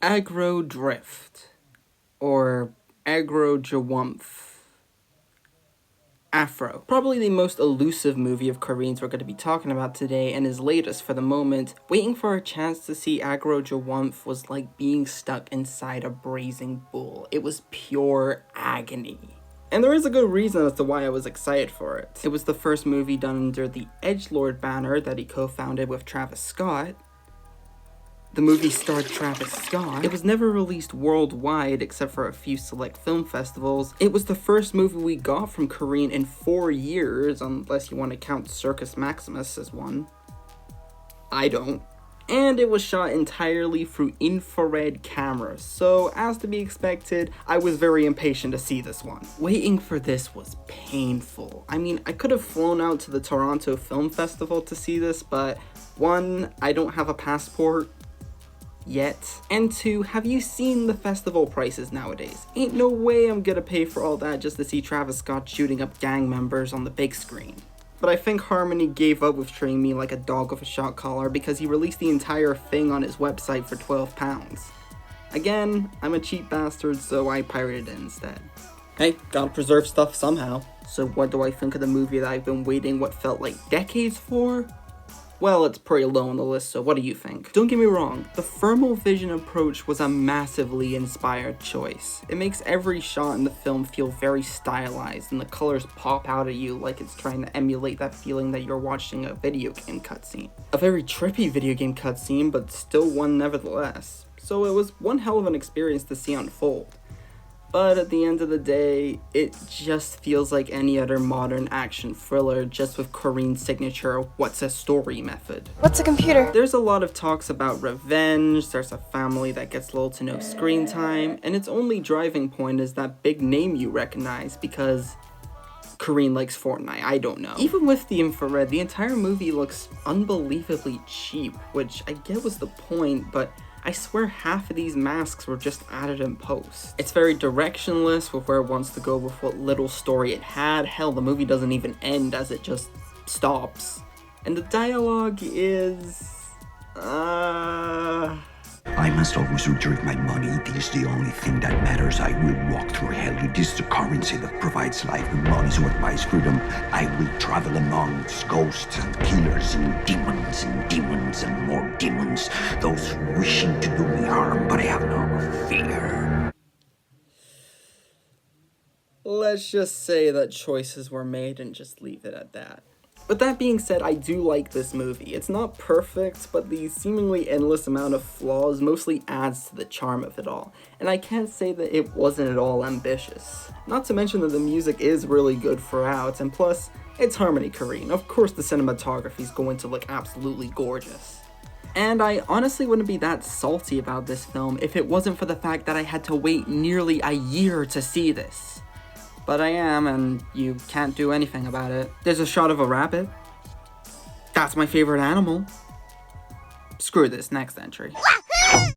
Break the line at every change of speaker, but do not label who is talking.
Aggro Drift, or Aggro Jawumph. Afro. Probably the most elusive movie of Korine's we're going to be talking about today, and his latest for the moment. Waiting for a chance to see Aggro Jawumph was like being stuck inside a braising bull. It was pure agony. And there is a good reason as to why I was excited for it. It was the first movie done under the Edgelord banner that he co-founded with Travis Scott. The movie starred Travis Scott. It was never released worldwide except for a few select film festivals. It was the first movie we got from Korine in 4 years, unless you want to count Circus Maximus as one. I don't. And it was shot entirely through infrared cameras, so as to be expected, I was very impatient to see this one. Waiting for this was painful. I mean, I could have flown out to the Toronto Film Festival to see this, but 1, I don't have a passport yet, and 2, have you seen the festival prices nowadays? Ain't no way I'm gonna pay for all that just to see Travis Scott shooting up gang members on the big screen. But I think Harmony gave up with treating me like a dog with a shot collar because he released the entire thing on his website for £12. Again, I'm a cheap bastard, so I pirated it instead. Hey, gotta preserve stuff somehow. So what do I think of the movie that I've been waiting what felt like decades for? Well, it's pretty low on the list, so what do you think? Don't get me wrong, the thermal vision approach was a massively inspired choice. It makes every shot in the film feel very stylized, and the colors pop out at you like it's trying to emulate that feeling that you're watching a video game cutscene. A very trippy video game cutscene, but still one nevertheless. So it was one hell of an experience to see unfold. But at the end of the day, it just feels like any other modern action thriller, just with Korine's signature what's a story method.
What's a computer?
There's a lot of talks about revenge, there's a family that gets little to no screen time, and its only driving point is that big name you recognize because Korine likes Fortnite, I don't know. Even with the infrared, the entire movie looks unbelievably cheap, which I get was the point, but I swear half of these masks were just added in post. It's very directionless with where it wants to go with what little story it had. Hell, the movie doesn't even end as it just stops. And the dialogue is...
I must always retrieve my money. It is the only thing that matters. I will walk through hell. It is the currency that provides life, and money is what buys freedom. I will travel amongst ghosts and killers and demons and more demons. Those wishing to do me harm, but I have no fear.
Let's just say that choices were made and just leave it at that. But that being said, I do like this movie. It's not perfect, but the seemingly endless amount of flaws mostly adds to the charm of it all. And I can't say that it wasn't at all ambitious. Not to mention that the music is really good throughout, and plus, it's Harmony Korine. Of course the cinematography is going to look absolutely gorgeous. And I honestly wouldn't be that salty about this film if it wasn't for the fact that I had to wait nearly a year to see this. But I am, and you can't do anything about it. There's a shot of a rabbit. That's my favorite animal. Screw this, next entry.